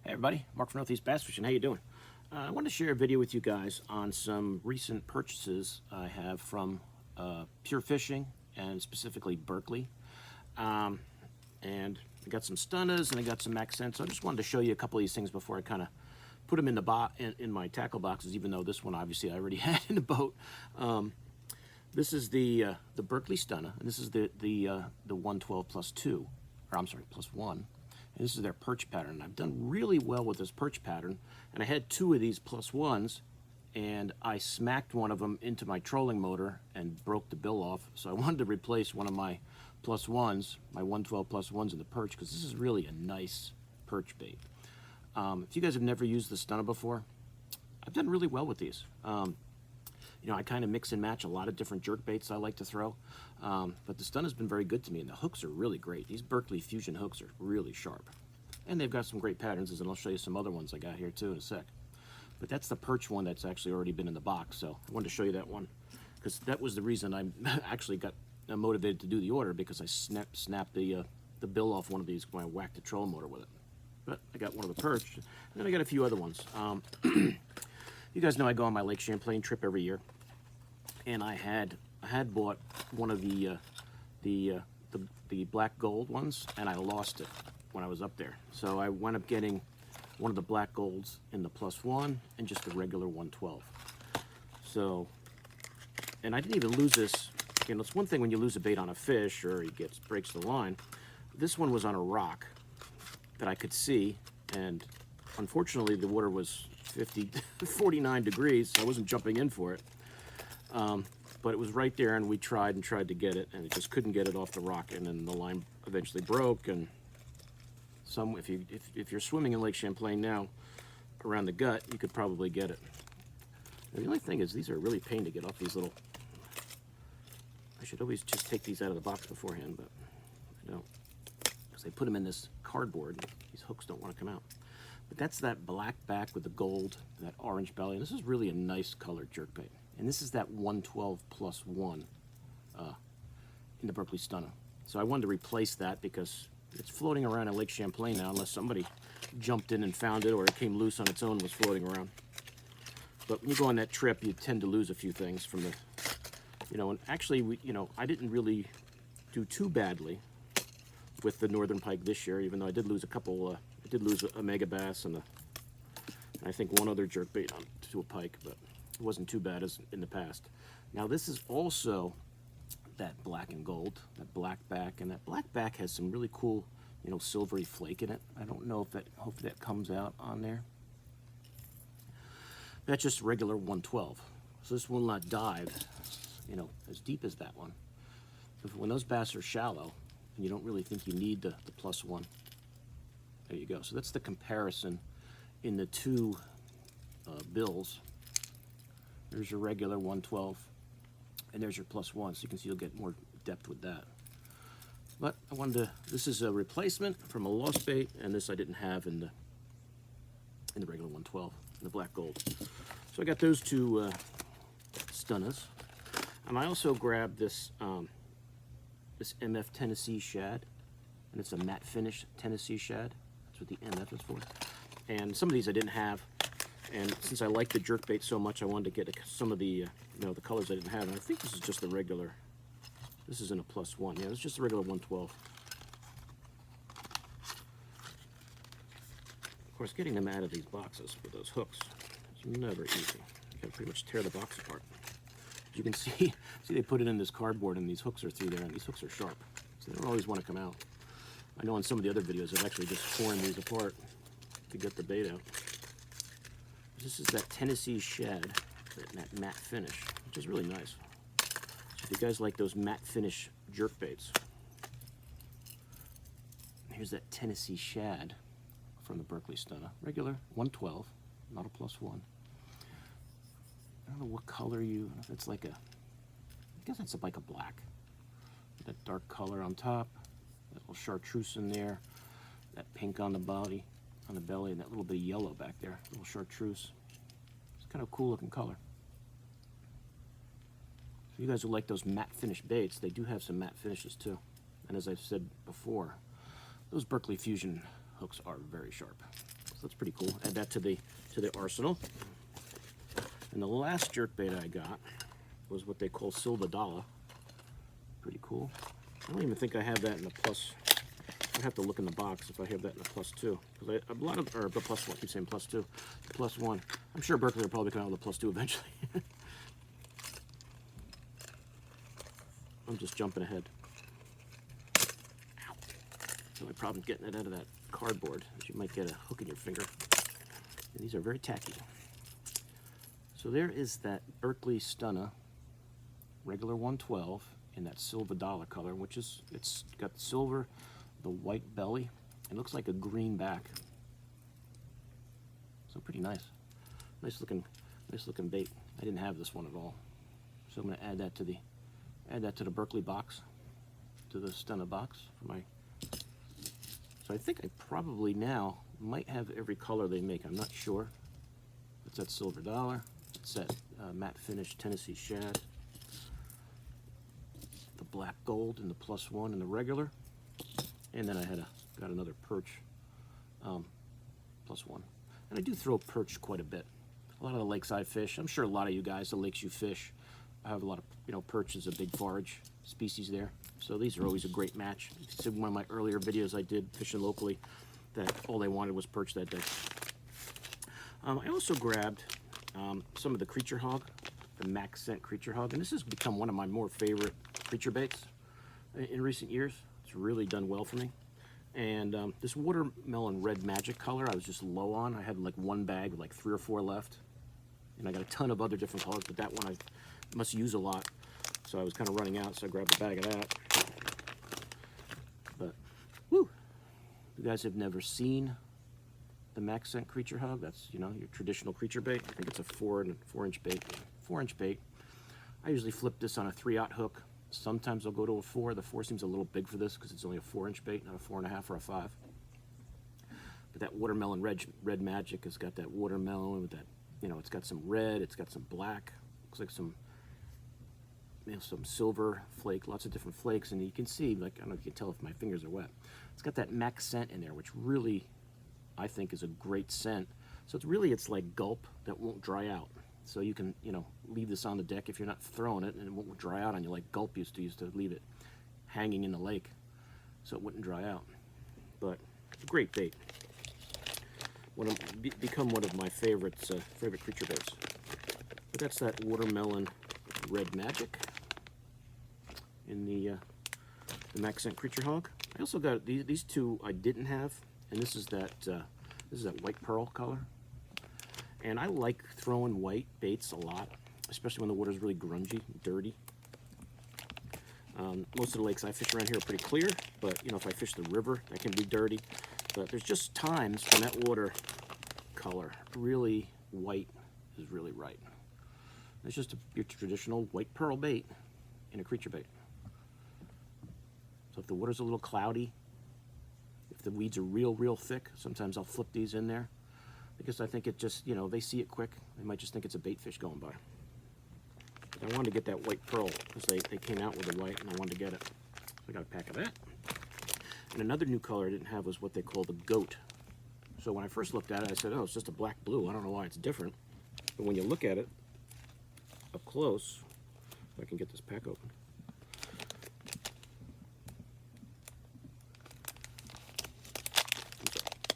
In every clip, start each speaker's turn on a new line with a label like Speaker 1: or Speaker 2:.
Speaker 1: Hey everybody, Mark from Northeast Bass Fishing. How you doing? I wanted to share a video with you guys on some recent purchases I have from Pure Fishing and specifically Berkley. And I got some Stunnas and I got some MaxScent. So I just wanted to show you a couple of these things before I kind of put them in the in my tackle boxes. Even though this one obviously I already had in the boat. This is the Berkley Stunna, and this is the 112 plus 2, or I'm sorry, plus 1. And this is their perch pattern. I've done really well with this perch pattern, and I had 2 of these plus 1s, and I smacked one of them into my trolling motor and broke the bill off. So I wanted to replace one of my plus 1s, my 112 plus 1s in the perch, because this is really a nice perch bait. If you guys have never used the Stunna before, I've done really well with these. You know, I kind of mix and match a lot of different jerk baits I like to throw, but the Stunna has been very good to me, and the hooks are really great. These Berkley Fusion hooks are really sharp, and they've got some great patterns, and I'll show you some other ones I got here too in a sec. But that's the perch one that's actually already been in the box, so I wanted to show you that one, because that was the reason I actually got motivated to do the order, because I snapped the bill off one of these when I whacked the trolling motor with it. But I got one of the perch, and then I got a few other ones. You guys know I go on my Lake Champlain trip every year, and I had bought one of the black gold ones, and I lost it when I was up there. So I wound up getting one of the black golds in the plus 1 and just the regular 112. So, and I didn't even lose this. You know, it's one thing when you lose a bait on a fish or he breaks the line. This one was on a rock that I could see, and unfortunately the water was 49 degrees, so I wasn't jumping in for it. But it was right there, and we tried to get it, and it just couldn't get it off the rock, and then the line eventually broke. And if you're swimming in Lake Champlain now around the gut, you could probably get it. And the only thing is, these are really a pain to get off these little. I should always just take these out of the box beforehand, but I don't, because they put them in this cardboard. And these hooks don't want to come out. But that's that black back with the gold, that orange belly. And this is really a nice colored jerkbait. And this is that 112 plus 1 in the Berkley Stunna. So I wanted to replace that because it's floating around in Lake Champlain now, unless somebody jumped in and found it, or it came loose on its own and was floating around. But when you go on that trip, you tend to lose a few things from the, you know, and actually, I didn't really do too badly with the northern pike this year, even though I did lose a couple. I did lose a mega bass and I think one other jerkbait to a pike, but it wasn't too bad as in the past. Now this is also that black and gold, that black back, and that black back has some really cool, silvery flake in it. I don't know if hopefully that comes out on there. That's just regular 112. So this will not dive, as deep as that one. When those bass are shallow, and you don't really think you need the plus 1. There you go. So that's the comparison in the 2 bills. There's your regular 112, and there's your plus 1. So you can see you'll get more depth with that. But I wanted to. This is a replacement from a lost bait, and this I didn't have in the regular 112, in the black gold. So I got those 2 Stunnas, and I also grabbed this this MF Tennessee shad, and it's a matte finish Tennessee shad. That's what the MF is for. And some of these I didn't have, and since I like the jerkbait so much, I wanted to get some of the the colors I didn't have. And I think this is just the regular. This isn't a plus 1. Yeah, it's just the regular 112. Of course, getting them out of these boxes with those hooks is never easy. You gotta pretty much tear the box apart. As you can see they put it in this cardboard, and these hooks are through there, and these hooks are sharp, so they don't always want to come out. I know on some of the other videos I've actually just torn these apart to get the bait out. This is that Tennessee shad, that matte finish, which is really nice. So if you guys like those matte finish jerk baits, here's that Tennessee shad from the Berkley Stunna. Regular 112, not a plus 1. I don't know what color if it's like I guess it's like a black. That dark color on top, that little chartreuse in there, that pink on the body, on the belly, and that little bit of yellow back there, little chartreuse. It's kind of a cool looking color. So you guys who like those matte finish baits, they do have some matte finishes too. And as I've said before, those Berkley Fusion hooks are very sharp. So that's pretty cool. Add that to the arsenal. And the last jerkbait I got was what they call Silver Dollar. Pretty cool. I don't even think I have that in the plus. I have to look in the box if I have that in the +2. Because a lot of, or the +1, I keep saying +2, +1. I'm sure Berkley will probably come out with a +2 eventually. I'm just jumping ahead. Ow. The only problem getting it out of that cardboard is you might get a hook in your finger. And these are very tacky. So there is that Berkley Stunna regular 112 in that Silver Dollar color, which is, it's got silver, the white belly. It looks like a green back. So pretty nice. Nice looking bait. I didn't have this one at all. So I'm gonna add that to the Berkley box, to the Stunna box for my. So I think I probably now might have every color they make. I'm not sure. It's that Silver Dollar. It's that matte finish Tennessee Shad. The black gold and the +1 and the regular. And then I got another perch +1. And I do throw perch quite a bit. A lot of the lakes I fish, I'm sure a lot of you guys, the lakes you fish, I have a lot of, perch is a big forage species there. So these are always a great match. You can see one of my earlier videos I did fishing locally that all they wanted was perch that day. I also grabbed some of the Creature Hawg, the MaxScent Creature Hawg, and this has become one of my more favorite creature baits in recent years. It's really done well for me. And this watermelon red magic color I was just low on. I had like one bag with like 3 or 4 left. And I got a ton of other different colors, but that one I must use a lot. So I was kind of running out, so I grabbed a bag of that. But, whoo! If you guys have never seen the MaxScent Creature Hawg, that's, your traditional creature bait. I think it's a 4-inch bait. 4-inch bait. I usually flip this on a 3/0 hook. Sometimes I'll go to a 4. The 4 seems a little big for this because it's only a 4-inch bait, not a 4.5 or a 5. But that watermelon red magic has got that watermelon with that, it's got some red, it's got some black, looks like some, some silver flake, lots of different flakes, and you can see, like, I don't know if you can tell if my fingers are wet. It's got that MaxScent in there, which really, I think, is a great scent. So it's like gulp that won't dry out. So you can, leave this on the deck if you're not throwing it, and it won't dry out on you like gulp used to leave it hanging in the lake, so it wouldn't dry out. But it's a great bait. Become one of my favorite creature baits. But that's that watermelon red magic in the MaxScent Creature Hawg. I also got these two I didn't have, and this is that white pearl color. And I like throwing white baits a lot, especially when the water's really grungy, dirty. Most of the lakes I fish around here are pretty clear, but if I fish the river, that can be dirty. But there's just times when that water color, really white, is really right. It's just your traditional white pearl bait in a creature bait. So if the water's a little cloudy, if the weeds are real thick, sometimes I'll flip these in there. Because I think it just, they see it quick. They might just think it's a bait fish going by. But I wanted to get that white pearl because they came out with the white and I wanted to get it. So I got a pack of that. And another new color I didn't have was what they call the goat. So when I first looked at it, I said, oh, it's just a black blue. I don't know why it's different. But when you look at it up close, if I can get this pack open.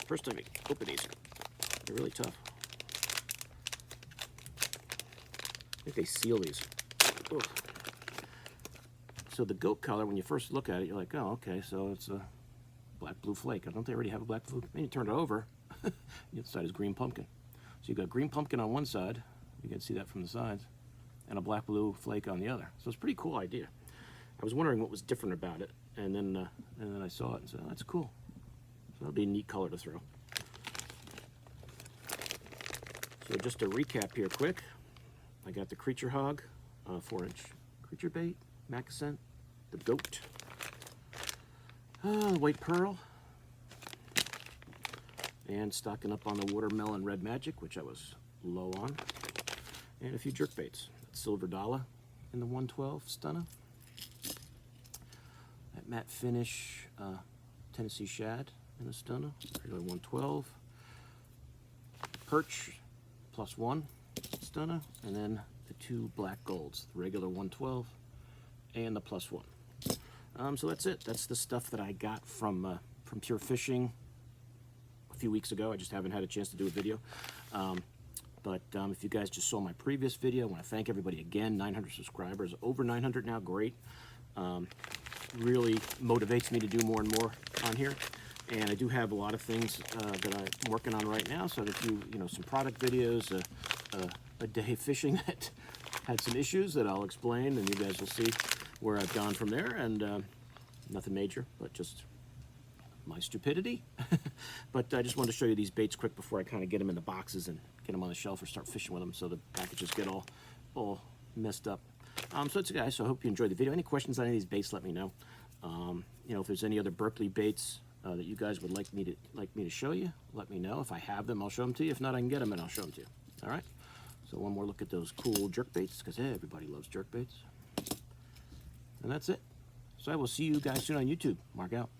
Speaker 1: First time I open these. They're really tough. I think they seal these. Ugh. So the goat color, when you first look at it, you're like, oh, okay, so it's a black blue flake. Don't they already have a black blue? Then you turn it over, the other side is green pumpkin. So you've got green pumpkin on one side, you can see that from the sides, and a black blue flake on the other. So it's a pretty cool idea. I was wondering what was different about it, and then I saw it and said, oh, that's cool. So that'll be a neat color to throw. So just to recap here quick, I got the Creature Hawg, 4-inch creature bait, MaxScent, the goat, white pearl, and stocking up on the watermelon red magic, which I was low on, and a few jerk baits. Silver Dollar in the 112 Stunna, that matte finish Tennessee Shad in the Stunna, regular 112, perch +1 Stunna, and then the 2 black golds, the regular 112 and the +1. So that's it. That's the stuff that I got from Pure Fishing a few weeks ago. I just haven't had a chance to do a video. But if you guys just saw my previous video, I want to thank everybody again. 900 subscribers, over 900 now, great. Really motivates me to do more and more on here. And I do have a lot of things that I'm working on right now. So if you know, some product videos, a day fishing that had some issues that I'll explain, and you guys will see where I've gone from there. And nothing major, but just my stupidity. But I just wanted to show you these baits quick before I kind of get them in the boxes and get them on the shelf or start fishing with them, so the packages get all messed up. So that's it, guys. So I hope you enjoyed the video. Any questions on any of these baits, let me know. You know, if there's any other Berkley baits that you guys would like me to show you, let me know. If I have them, I'll show them to you. If not, I can get them and I'll show them to you. All right. So one more look at those cool jerk baits, because everybody loves jerk baits. And that's it. So I will see you guys soon on YouTube. Mark out.